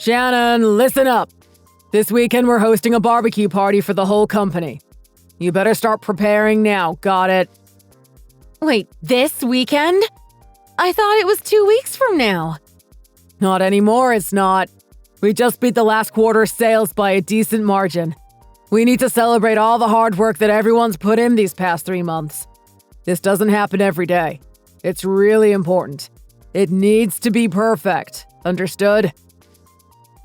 Shannon, listen up. This weekend we're hosting a barbecue party for the whole company. You better start preparing now, got it? Wait, this weekend? I thought it was 2 weeks from now. Not anymore, it's not. We just beat the last quarter's sales by a decent margin. We need to celebrate all the hard work that everyone's put in these past 3 months. This doesn't happen every day. It's really important. It needs to be perfect. Understood?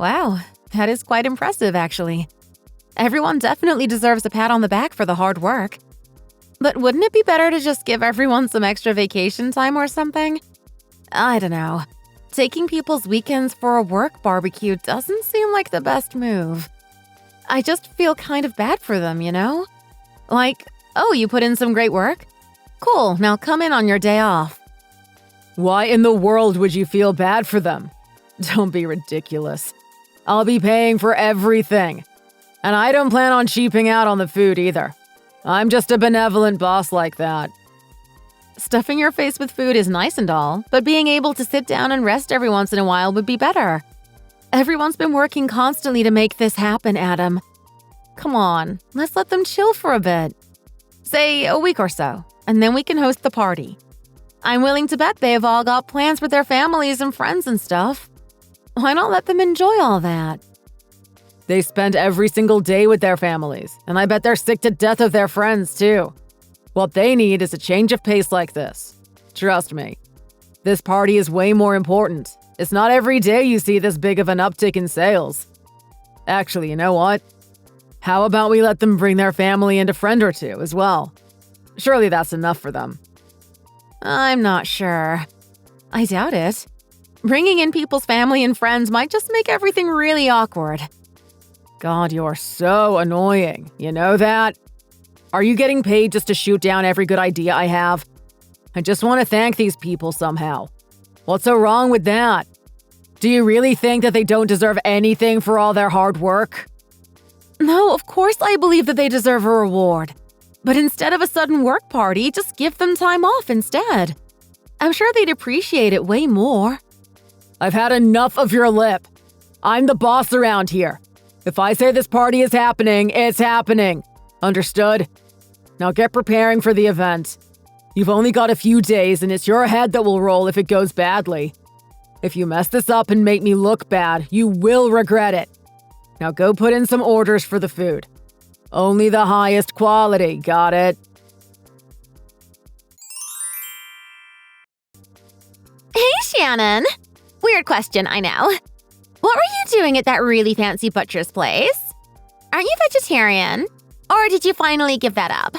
Wow, that is quite impressive, actually. Everyone definitely deserves a pat on the back for the hard work. But wouldn't it be better to just give everyone some extra vacation time or something? I don't know. Taking people's weekends for a work barbecue doesn't seem like the best move. I just feel kind of bad for them, you know? Like, oh, you put in some great work? Cool, now come in on your day off. Why in the world would you feel bad for them? Don't be ridiculous. I'll be paying for everything. And I don't plan on cheaping out on the food either. I'm just a benevolent boss like that. Stuffing your face with food is nice and all, but being able to sit down and rest every once in a while would be better. Everyone's been working constantly to make this happen, Adam. Come on, let's let them chill for a bit. Say a week or so, and then we can host the party. I'm willing to bet they've all got plans with their families and friends and stuff. Why not let them enjoy all that? They spend every single day with their families, and I bet they're sick to death of their friends, too. What they need is a change of pace like this. Trust me. This party is way more important. It's not every day you see this big of an uptick in sales. Actually, you know what? How about we let them bring their family and a friend or two as well? Surely that's enough for them. I'm not sure. I doubt it. Bringing in people's family and friends might just make everything really awkward. God, you're so annoying. You know that? Are you getting paid just to shoot down every good idea I have? I just want to thank these people somehow. What's so wrong with that? Do you really think that they don't deserve anything for all their hard work? No, of course I believe that they deserve a reward. But instead of a sudden work party, just give them time off instead. I'm sure they'd appreciate it way more. I've had enough of your lip. I'm the boss around here. If I say this party is happening, it's happening. Understood? Now get preparing for the event. You've only got a few days, and it's your head that will roll if it goes badly. If you mess this up and make me look bad, you will regret it. Now go put in some orders for the food. Only the highest quality, got it? Hey, Shannon! Weird question, I know. What were you doing at that really fancy butcher's place? Aren't you vegetarian? Or did you finally give that up?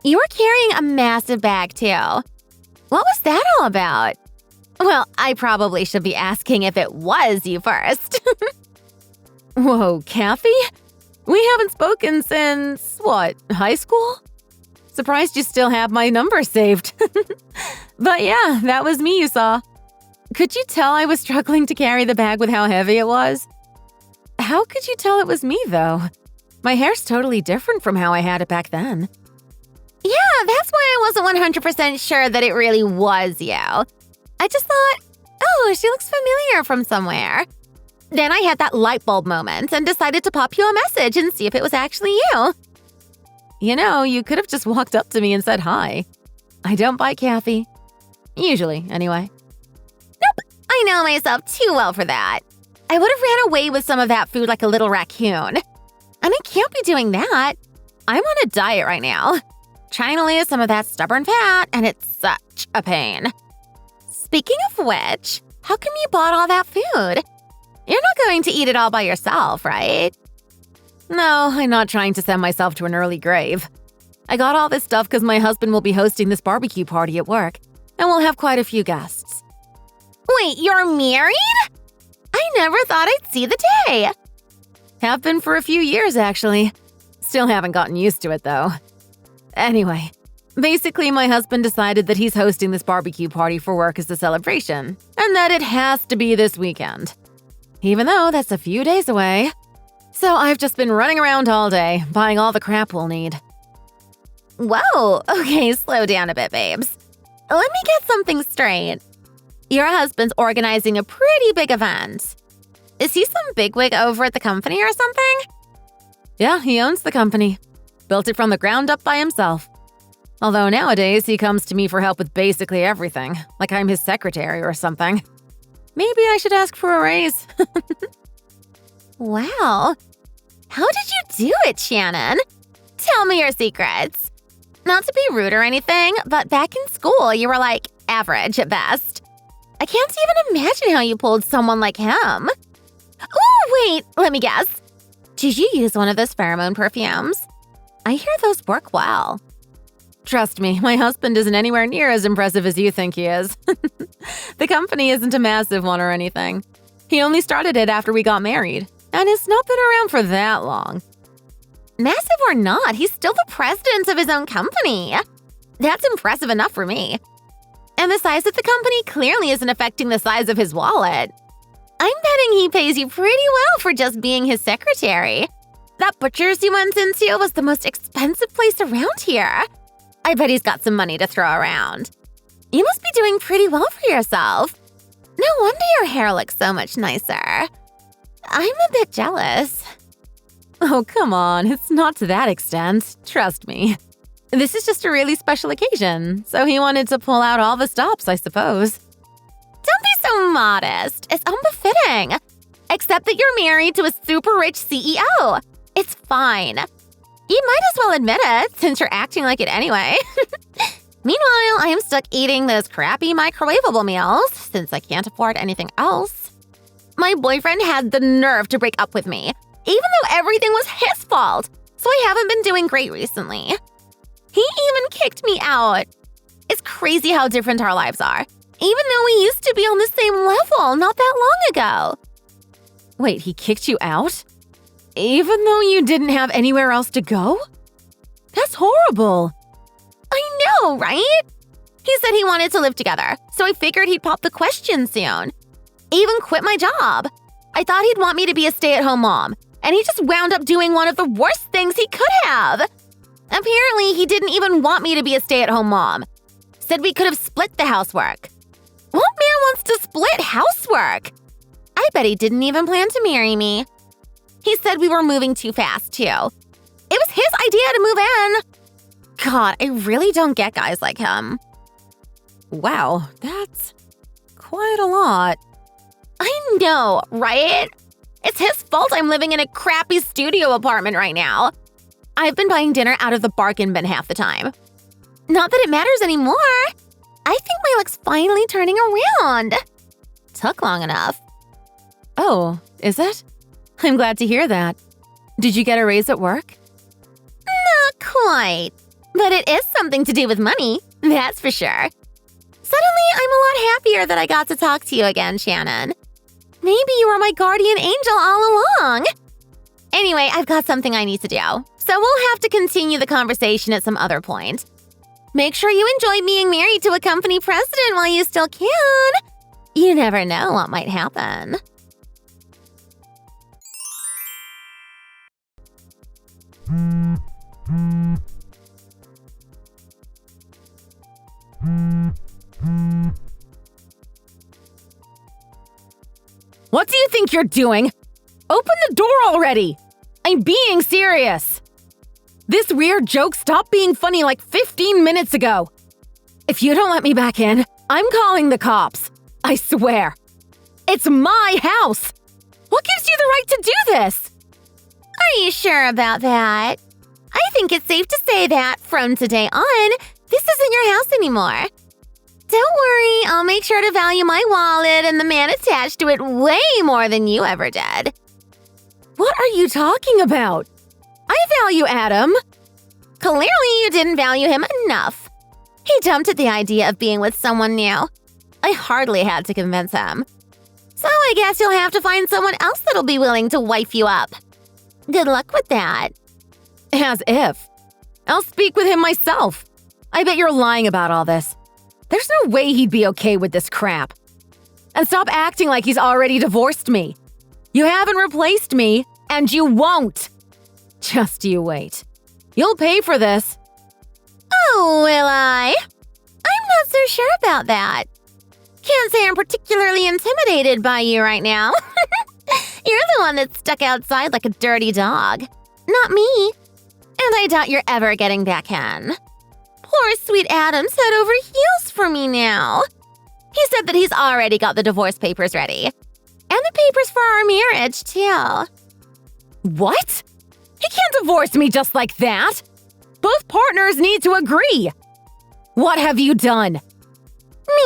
You were carrying a massive bag, too. What was that all about? Well, I probably should be asking if it was you first. Whoa, Kathy? We haven't spoken since, what, high school? Surprised you still have my number saved. But yeah, that was me you saw. Could you tell I was struggling to carry the bag with how heavy it was? How could you tell it was me, though? My hair's totally different from how I had it back then. Yeah, that's why I wasn't 100% sure that it really was you. I just thought, oh, she looks familiar from somewhere. Then I had that light bulb moment and decided to pop you a message and see if it was actually you. You know, you could have just walked up to me and said hi. I don't bite Kathy. Usually, anyway. Nope, I know myself too well for that. I would have ran away with some of that food like a little raccoon. And I can't be doing that. I'm on a diet right now. Trying to lose some of that stubborn fat, and it's such a pain. Speaking of which, how come you bought all that food? You're not going to eat it all by yourself, right? No, I'm not trying to send myself to an early grave. I got all this stuff because my husband will be hosting this barbecue party at work, and we'll have quite a few guests. Wait, you're married? I never thought I'd see the day. Have been for a few years, actually. Still haven't gotten used to it, though. Anyway, basically my husband decided that he's hosting this barbecue party for work as a celebration, and that it has to be this weekend. Even though that's a few days away. So I've just been running around all day, buying all the crap we'll need. Whoa, okay, slow down a bit, babes. Let me get something straight. Your husband's organizing a pretty big event. Is he some bigwig over at the company or something? Yeah, he owns the company. Built it from the ground up by himself. Although nowadays he comes to me for help with basically everything, like I'm his secretary or something. Maybe I should ask for a raise. Wow. How did you do it, Shannon? Tell me your secrets. Not to be rude or anything, but back in school you were like average at best. I can't even imagine how you pulled someone like him. Ooh, wait, let me guess. Did you use one of those pheromone perfumes? I hear those work well. Trust me, my husband isn't anywhere near as impressive as you think he is. The company isn't a massive one or anything. He only started it after we got married, and it's not been around for that long. Massive or not, he's still the president of his own company. That's impressive enough for me. And the size of the company clearly isn't affecting the size of his wallet. I'm betting he pays you pretty well for just being his secretary. That butcher's you went into was the most expensive place around here. I bet he's got some money to throw around. You must be doing pretty well for yourself. No wonder your hair looks so much nicer. I'm a bit jealous. Oh, come on, it's not to that extent. Trust me. This is just a really special occasion, so he wanted to pull out all the stops, I suppose. Don't be so modest. It's unbefitting. Except that you're married to a super rich CEO. It's fine. You might as well admit it, since you're acting like it anyway. Meanwhile, I am stuck eating those crappy microwavable meals, since I can't afford anything else. My boyfriend had the nerve to break up with me, even though everything was his fault, so I haven't been doing great recently. He even kicked me out. It's crazy how different our lives are, even though we used to be on the same level not that long ago. Wait, he kicked you out? Even though you didn't have anywhere else to go? That's horrible. I know, right? He said he wanted to live together, so I figured he'd pop the question soon. Even quit my job. I thought he'd want me to be a stay-at-home mom, and he just wound up doing one of the worst things he could have. Apparently, he didn't even want me to be a stay-at-home mom. Said we could have split the housework. What man wants to split housework? I bet he didn't even plan to marry me. He said we were moving too fast, too. It was his idea to move in. God, I really don't get guys like him. Wow, that's quite a lot. I know, right? It's his fault I'm living in a crappy studio apartment right now. I've been buying dinner out of the bargain bin half the time. Not that it matters anymore. I think my luck's finally turning around. Took long enough. Oh, is it? I'm glad to hear that. Did you get a raise at work? Not quite. But it is something to do with money, that's for sure. Suddenly, I'm a lot happier that I got to talk to you again, Shannon. Maybe you were my guardian angel all along. Anyway, I've got something I need to do, so we'll have to continue the conversation at some other point. Make sure you enjoy being married to a company president while you still can. You never know what might happen. What do you think you're doing? Open the door already! I'm being serious! This weird joke stopped being funny like 15 minutes ago. If you don't let me back in, I'm calling the cops. I swear. It's my house! What gives you the right to do this? Are you sure about that? I think it's safe to say that, from today on, this isn't your house anymore. Don't worry, I'll make sure to value my wallet and the man attached to it way more than you ever did. What are you talking about? I value Adam. Clearly, you didn't value him enough. He jumped at the idea of being with someone new. I hardly had to convince him. So I guess you'll have to find someone else that'll be willing to wife you up. Good luck with that. As if. I'll speak with him myself. I bet you're lying about all this. There's no way he'd be okay with this crap. And stop acting like he's already divorced me. You haven't replaced me, and you won't. Just you wait. You'll pay for this. Oh, will I? I'm not so sure about that. Can't say I'm particularly intimidated by you right now. You're the one that's stuck outside like a dirty dog. Not me. And I doubt you're ever getting back in. Poor sweet Adam's head over heels for me now. He said that he's already got the divorce papers ready. And the papers for our marriage, too. What? He can't divorce me just like that. Both partners need to agree. What have you done?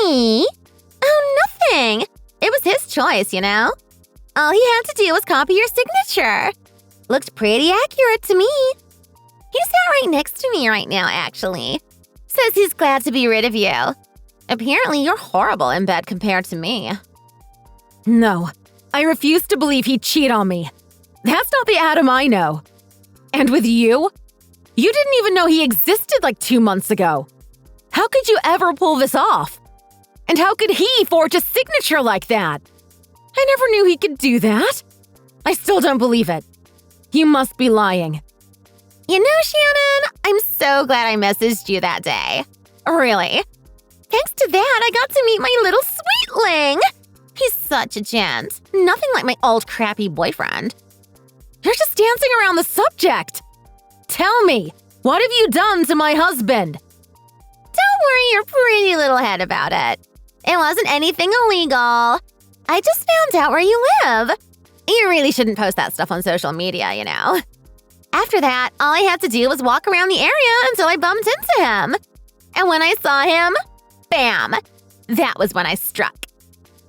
Me? Oh, nothing. It was his choice, you know? All he had to do was copy your signature. Looked pretty accurate to me. He sat right next to me right now, actually. Says he's glad to be rid of you. Apparently, you're horrible in bed compared to me. No, I refuse to believe he'd cheat on me. That's not the Adam I know. And with you? You didn't even know he existed like 2 months ago. How could you ever pull this off? And how could he forge a signature like that? I never knew he could do that. I still don't believe it. You must be lying. You know, Shannon, I'm so glad I messaged you that day. Really. Thanks to that, I got to meet my little sweetling. He's such a gent. Nothing like my old crappy boyfriend. You're just dancing around the subject. Tell me, what have you done to my husband? Don't worry your pretty little head about it. It wasn't anything illegal. I just found out where you live. You really shouldn't post that stuff on social media, you know. After that, all I had to do was walk around the area until I bumped into him. And when I saw him, bam! That was when I struck.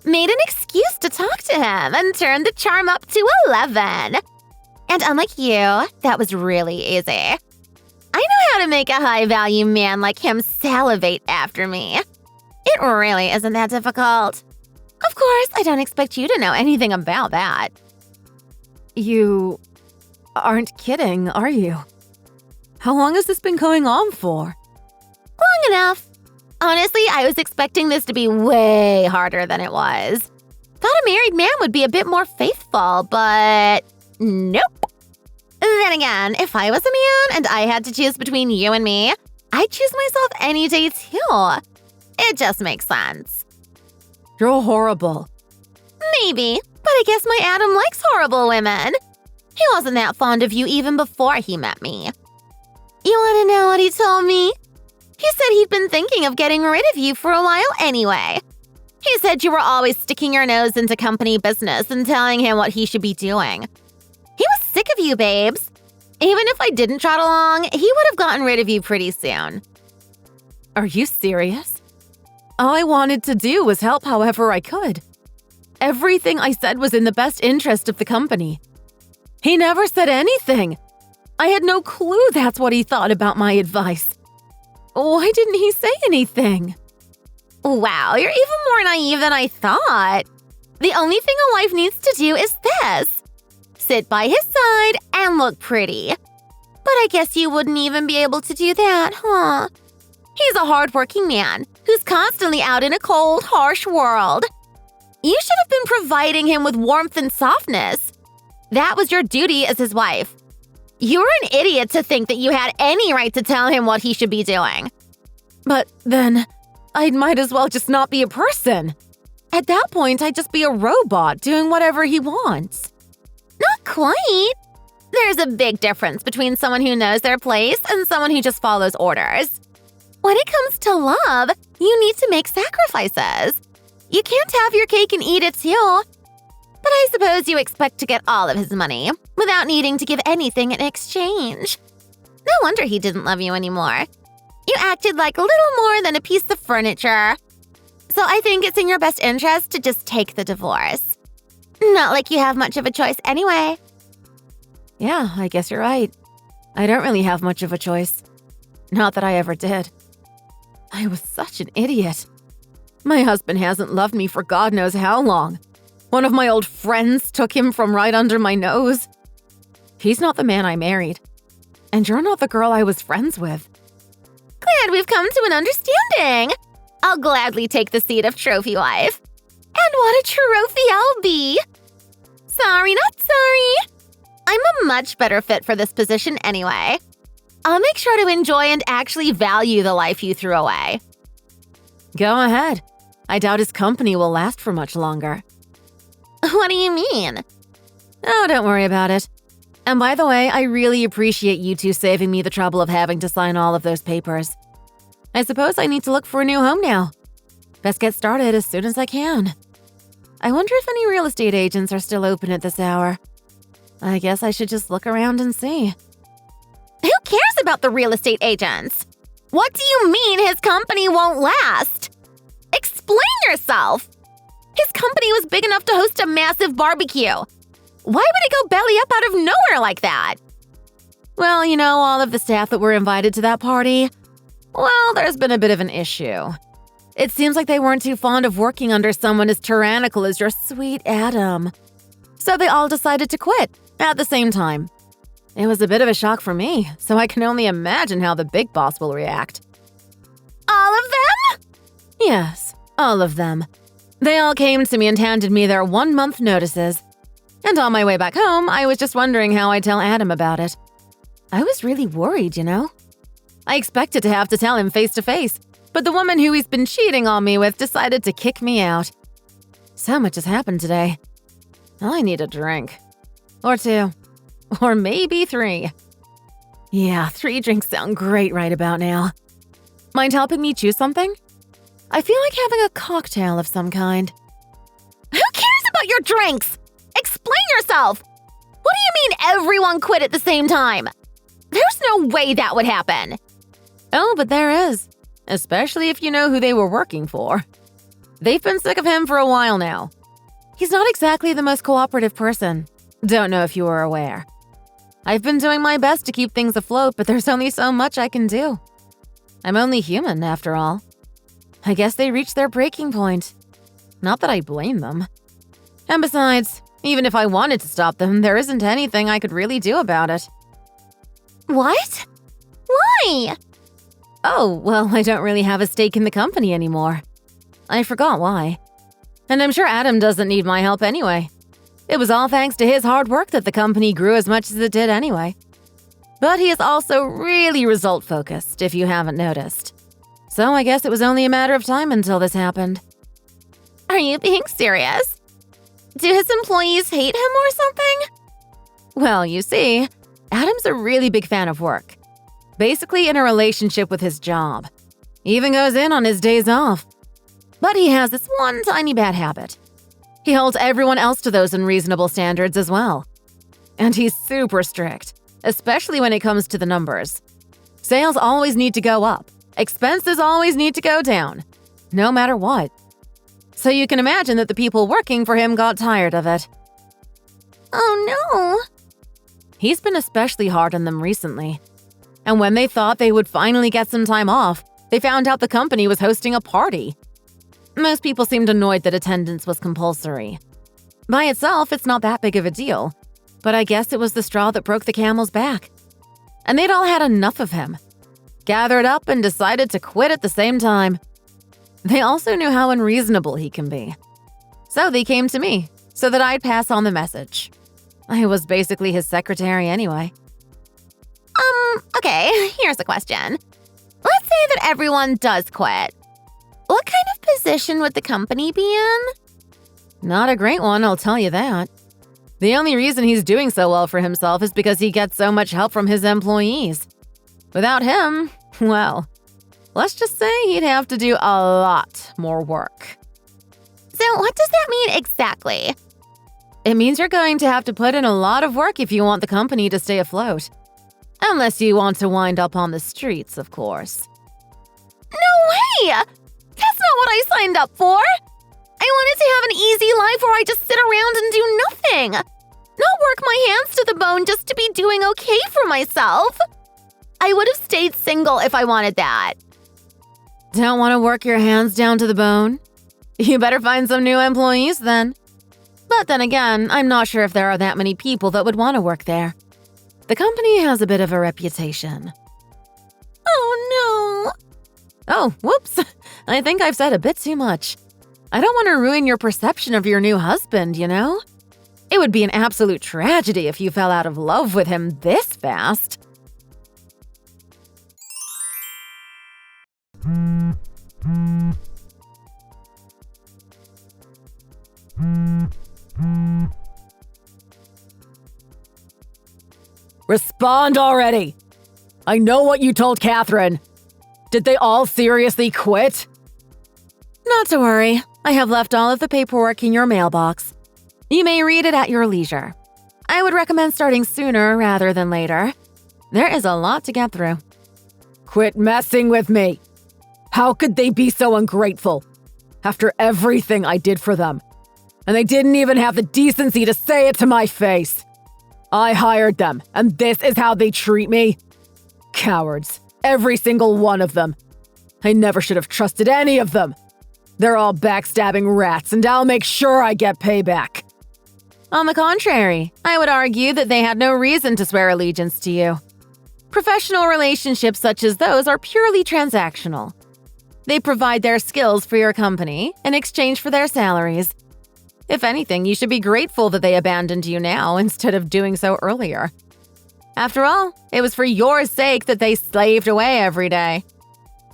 Made an excuse to talk to him and turned the charm up to 11. And unlike you, that was really easy. I know how to make a high-value man like him salivate after me. It really isn't that difficult. Of course, I don't expect you to know anything about that. You aren't kidding, are you? How long has this been going on for? Long enough. Honestly, I was expecting this to be way harder than it was. Thought a married man would be a bit more faithful, but nope. Then again, if I was a man and I had to choose between you and me, I'd choose myself any day too. It just makes sense. You're horrible. Maybe, but I guess my Adam likes horrible women. He wasn't that fond of you even before he met me. You want to know what he told me? He said he'd been thinking of getting rid of you for a while anyway. He said you were always sticking your nose into company business and telling him what he should be doing. He was sick of you, babes. Even if I didn't trot along, he would have gotten rid of you pretty soon. Are you serious? All I wanted to do was help however I could. Everything I said was in the best interest of the company. He never said anything. I had no clue that's what he thought about my advice. Why didn't he say anything? Wow, you're even more naive than I thought. The only thing a wife needs to do is this. Sit by his side and look pretty. But I guess you wouldn't even be able to do that, huh? He's a hardworking man who's constantly out in a cold, harsh world. You should have been providing him with warmth and softness. That was your duty as his wife. You were an idiot to think that you had any right to tell him what he should be doing. But then, I might as well just not be a person. At that point, I'd just be a robot doing whatever he wants. Not quite. There's a big difference between someone who knows their place and someone who just follows orders. When it comes to love, you need to make sacrifices. You can't have your cake and eat it too. But I suppose you expect to get all of his money without needing to give anything in exchange. No wonder he didn't love you anymore. You acted like little more than a piece of furniture. So I think it's in your best interest to just take the divorce. Not like you have much of a choice anyway. Yeah, I guess you're right. I don't really have much of a choice. Not that I ever did. I was such an idiot. My husband hasn't loved me for God knows how long. One of my old friends took him from right under my nose. He's not the man I married. And you're not the girl I was friends with. Glad we've come to an understanding. I'll gladly take the seat of trophy wife. And what a trophy I'll be. Sorry, not sorry. I'm a much better fit for this position anyway. I'll make sure to enjoy and actually value the life you threw away. Go ahead. I doubt his company will last for much longer. What do you mean? Oh, don't worry about it. And by the way, I really appreciate you two saving me the trouble of having to sign all of those papers. I suppose I need to look for a new home now. Best get started as soon as I can. I wonder if any real estate agents are still open at this hour. I guess I should just look around and see. Who cares about the real estate agents? What do you mean his company won't last? Explain yourself! His company was big enough to host a massive barbecue. Why would it go belly up out of nowhere like that? Well, you know, all of the staff that were invited to that party, well, there's been a bit of an issue. It seems like they weren't too fond of working under someone as tyrannical as your sweet Adam. So they all decided to quit at the same time. It was a bit of a shock for me, so I can only imagine how the big boss will react. All of them? Yes, all of them. They all came to me and handed me their 1-month notices. And on my way back home, I was just wondering how I'd tell Adam about it. I was really worried, you know? I expected to have to tell him face to face, but the woman who he's been cheating on me with decided to kick me out. So much has happened today. I need a drink. Or 2. Or maybe 3. Yeah, 3 drinks sound great right about now. Mind helping me choose something? I feel like having a cocktail of some kind. Who cares about your drinks? Explain yourself! What do you mean everyone quit at the same time? There's no way that would happen. Oh, but there is. Especially if you know who they were working for. They've been sick of him for a while now. He's not exactly the most cooperative person. Don't know if you were aware. I've been doing my best to keep things afloat, but there's only so much I can do. I'm only human, after all. I guess they reached their breaking point. Not that I blame them. And besides, even if I wanted to stop them, there isn't anything I could really do about it. What? Why? Oh, well, I don't really have a stake in the company anymore. I forgot why. And I'm sure Adam doesn't need my help anyway. It was all thanks to his hard work that the company grew as much as it did anyway. But he is also really result-focused, if you haven't noticed. So I guess it was only a matter of time until this happened. Are you being serious? Do his employees hate him or something? Well, you see, Adam's a really big fan of work. Basically in a relationship with his job. Even goes in on his days off. But he has this one tiny bad habit. He holds everyone else to those unreasonable standards as well. And he's super strict, especially when it comes to the numbers. Sales always need to go up. Expenses always need to go down. No matter what. So you can imagine that the people working for him got tired of it. Oh no! He's been especially hard on them recently. And when they thought they would finally get some time off, they found out the company was hosting a party. Most people seemed annoyed that attendance was compulsory. By itself, it's not that big of a deal, but I guess it was the straw that broke the camel's back. And they'd all had enough of him. Gathered up and decided to quit at the same time. They also knew how unreasonable he can be. So they came to me, so that I'd pass on the message. I was basically his secretary anyway. Okay, here's a question. Let's say that everyone does quit. What kind of position would the company be in? Not a great one, I'll tell you that. The only reason he's doing so well for himself is because he gets so much help from his employees. Without him, well, let's just say he'd have to do a lot more work. So what does that mean exactly? It means you're going to have to put in a lot of work if you want the company to stay afloat. Unless you want to wind up on the streets, of course. No way! That's not what I signed up for! I wanted to have an easy life where I just sit around and do nothing! Not work my hands to the bone just to be doing okay for myself! I would have stayed single if I wanted that. Don't want to work your hands down to the bone? You better find some new employees then. But then again, I'm not sure if there are that many people that would want to work there. The company has a bit of a reputation. Oh no! Oh, whoops. I think I've said a bit too much. I don't want to ruin your perception of your new husband, you know? It would be an absolute tragedy if you fell out of love with him this fast. Respond already! I know what you told Catherine. Did they all seriously quit? Not to worry. I have left all of the paperwork in your mailbox. You may read it at your leisure. I would recommend starting sooner rather than later. There is a lot to get through. Quit messing with me. How could they be so ungrateful? After everything I did for them. And they didn't even have the decency to say it to my face. I hired them, and this is how they treat me? Cowards. Every single one of them. I never should have trusted any of them. They're all backstabbing rats, and I'll make sure I get payback. On the contrary, I would argue that they had no reason to swear allegiance to you. Professional relationships such as those are purely transactional. They provide their skills for your company in exchange for their salaries. If anything, you should be grateful that they abandoned you now instead of doing so earlier. After all, it was for your sake that they slaved away every day.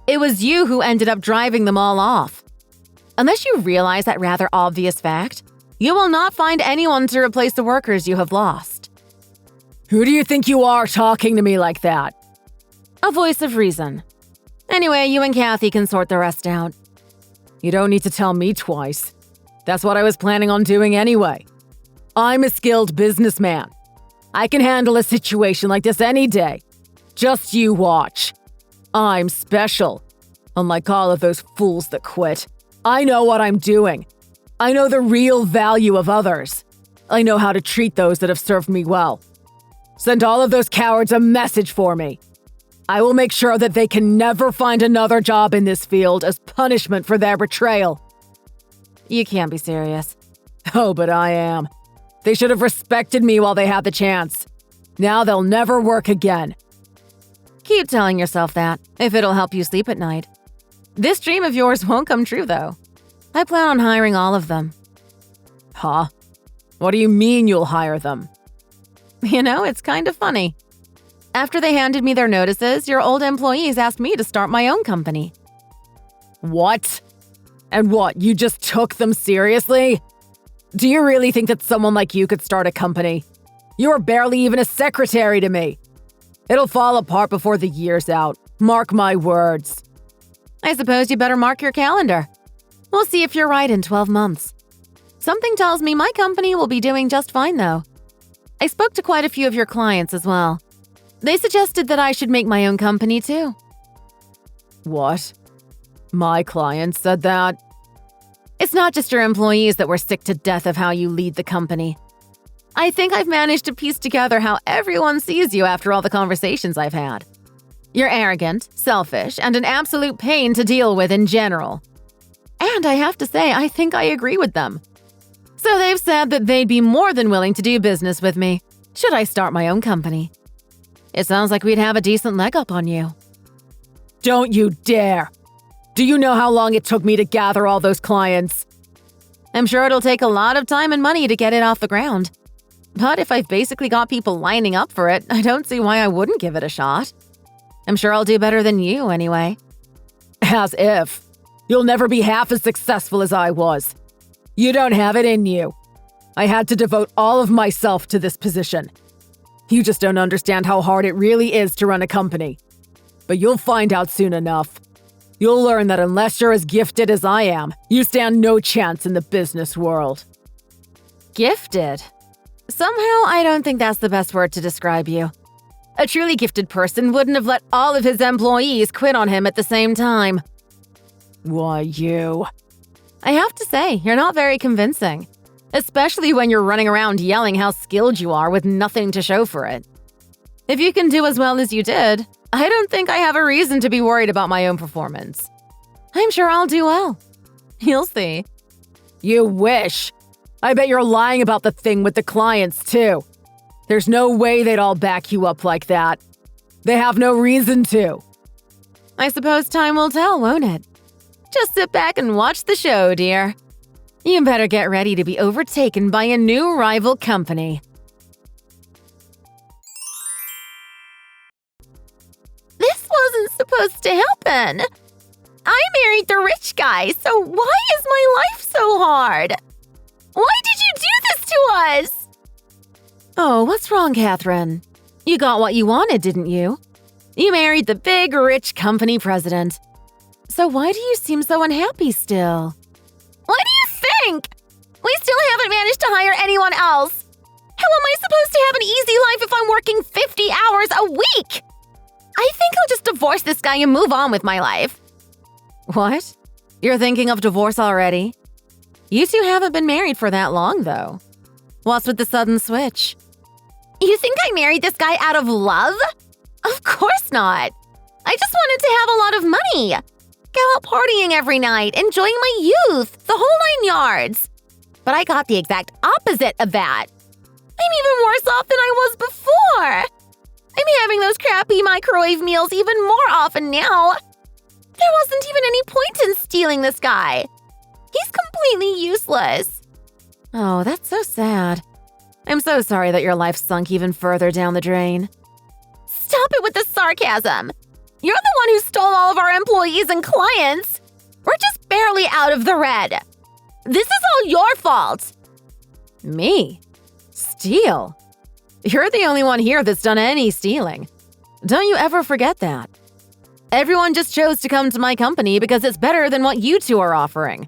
It was you who ended up driving them all off. Unless you realize that rather obvious fact, you will not find anyone to replace the workers you have lost. Who do you think you are talking to me like that? A voice of reason. Anyway, you and Kathy can sort the rest out. You don't need to tell me twice. That's what I was planning on doing anyway. I'm a skilled businessman. I can handle a situation like this any day. Just you watch. I'm special. Unlike all of those fools that quit. I know what I'm doing. I know the real value of others. I know how to treat those that have served me well. Send all of those cowards a message for me. I will make sure that they can never find another job in this field as punishment for their betrayal. You can't be serious. Oh, but I am. They should have respected me while they had the chance. Now they'll never work again. Keep telling yourself that, if it'll help you sleep at night. This dream of yours won't come true, though. I plan on hiring all of them. Huh? What do you mean you'll hire them? You know, it's kind of funny. After they handed me their notices, your old employees asked me to start my own company. What? And what, you just took them seriously? Do you really think that someone like you could start a company? You are barely even a secretary to me. It'll fall apart before the year's out. Mark my words. I suppose you better mark your calendar. We'll see if you're right in 12 months. Something tells me my company will be doing just fine, though. I spoke to quite a few of your clients as well. They suggested that I should make my own company, too. What? My clients said that? It's not just your employees that were sick to death of how you lead the company. I think I've managed to piece together how everyone sees you after all the conversations I've had. You're arrogant, selfish, and an absolute pain to deal with in general. And I have to say, I think I agree with them. So they've said that they'd be more than willing to do business with me, should I start my own company. It sounds like we'd have a decent leg up on you. Don't you dare! Do you know how long it took me to gather all those clients? I'm sure it'll take a lot of time and money to get it off the ground. But if I've basically got people lining up for it, I don't see why I wouldn't give it a shot. I'm sure I'll do better than you anyway. As if. You'll never be half as successful as I was. You don't have it in you. I had to devote all of myself to this position. You just don't understand how hard it really is to run a company. But you'll find out soon enough. You'll learn that unless you're as gifted as I am, you stand no chance in the business world. Gifted? Somehow, I don't think that's the best word to describe you. A truly gifted person wouldn't have let all of his employees quit on him at the same time. Why, you? I have to say, you're not very convincing. Especially when you're running around yelling how skilled you are with nothing to show for it. If you can do as well as you did, I don't think I have a reason to be worried about my own performance. I'm sure I'll do well. You'll see. You wish. I bet you're lying about the thing with the clients, too. There's no way they'd all back you up like that. They have no reason to. I suppose time will tell, won't it? Just sit back and watch the show, dear. You better get ready to be overtaken by a new rival company. This wasn't supposed to happen. I married the rich guy, so why is my life so hard? Why did you do this to us? Oh, what's wrong, Catherine? You got what you wanted, didn't you? You married the big, rich company president. So why do you seem so unhappy still? What do you think? We still haven't managed to hire anyone else. How am I supposed to have an easy life if I'm working 50 hours a week? I think I'll just divorce this guy and move on with my life. What? You're thinking of divorce already? You two haven't been married for that long, though. What's with the sudden switch? You think I married this guy out of love? Of course not. I just wanted to have a lot of money. Go out partying every night, enjoying my youth, the whole 9 yards. But I got the exact opposite of that. I'm even worse off than I was before. I'm having those crappy microwave meals even more often now. There wasn't even any point in stealing this guy. He's completely useless. Oh, that's so sad. I'm so sorry that your life sunk even further down the drain. Stop it with the sarcasm. You're the one who stole all of our employees and clients. We're just barely out of the red. This is all your fault. Me? Steal? You're the only one here that's done any stealing. Don't you ever forget that. Everyone just chose to come to my company because it's better than what you two are offering.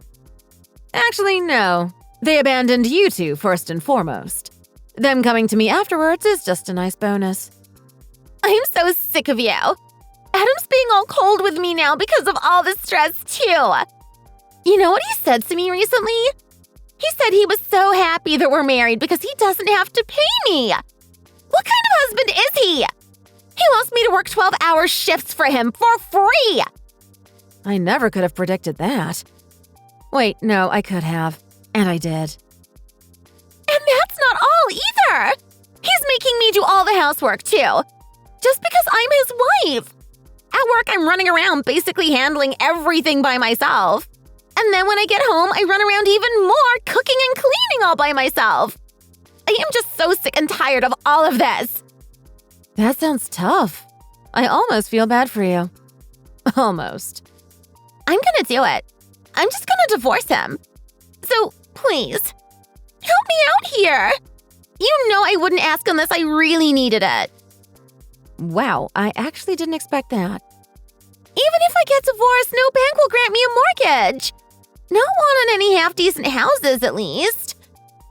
Actually, no. They abandoned you two first and foremost. Them coming to me afterwards is just a nice bonus. I'm so sick of you. Adam's being all cold with me now because of all the stress, too. You know what he said to me recently? He said he was so happy that we're married because he doesn't have to pay me. What kind of husband is he? He wants me to work 12-hour shifts for him for free. I never could have predicted that. Wait, no, I could have. And I did. And that's not all either. He's making me do all the housework, too. Just because I'm his wife. At work, I'm running around basically handling everything by myself. And then when I get home, I run around even more, cooking and cleaning all by myself. I am just so sick and tired of all of this. That sounds tough. I almost feel bad for you. Almost. I'm gonna do it. I'm just gonna divorce him. So, please, help me out here. You know I wouldn't ask unless I really needed it. Wow, I actually didn't expect that. Even if I get divorced, no bank will grant me a mortgage. Not one on any half-decent houses, at least.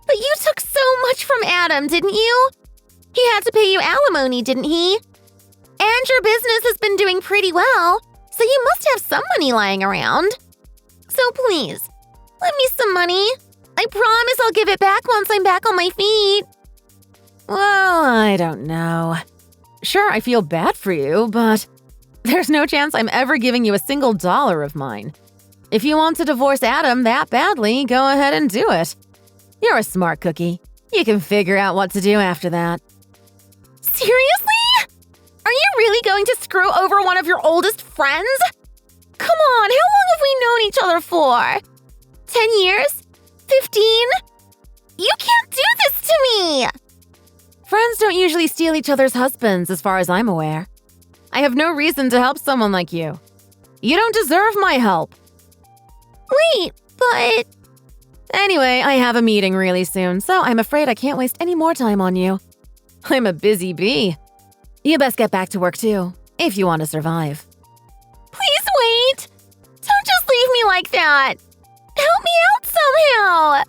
But you took so much from Adam, didn't you? He had to pay you alimony, didn't he? And your business has been doing pretty well, so you must have some money lying around. So please, lend me some money. I promise I'll give it back once I'm back on my feet. Well, I don't know. Sure, I feel bad for you, but there's no chance I'm ever giving you a single dollar of mine. If you want to divorce Adam that badly, go ahead and do it. You're a smart cookie. You can figure out what to do after that. Seriously? Are you really going to screw over one of your oldest friends? Come on, how long have we known each other for? 10 years? 15? You can't do this to me! Friends don't usually steal each other's husbands, as far as I'm aware. I have no reason to help someone like you. You don't deserve my help. Wait, but… Anyway, I have a meeting really soon, so I'm afraid I can't waste any more time on you. I'm a busy bee. You best get back to work too, if you want to survive. Please wait! Don't just leave me like that! Help me out somehow!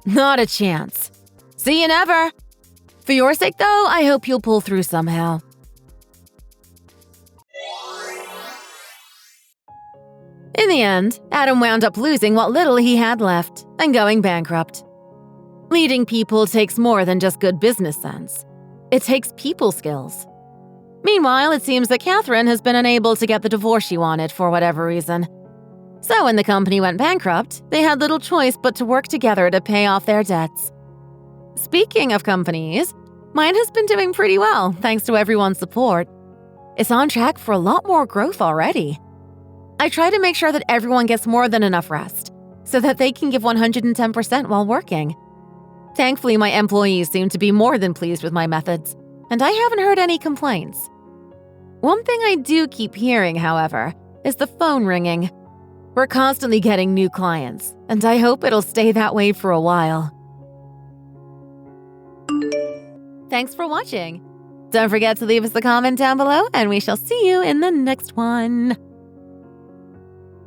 Not a chance. See you never. For your sake, though, I hope you'll pull through somehow. In the end, Adam wound up losing what little he had left and going bankrupt. Leading people takes more than just good business sense. It takes people skills. Meanwhile, it seems that Catherine has been unable to get the divorce she wanted for whatever reason. So when the company went bankrupt, they had little choice but to work together to pay off their debts. Speaking of companies, mine has been doing pretty well thanks to everyone's support. It's on track for a lot more growth already. I try to make sure that everyone gets more than enough rest so that they can give 110% while working. Thankfully, my employees seem to be more than pleased with my methods, and I haven't heard any complaints. One thing I do keep hearing, however, is the phone ringing. We're constantly getting new clients, and I hope it'll stay that way for a while. Thanks for watching. Don't forget to leave us a comment down below, and we shall see you in the next one.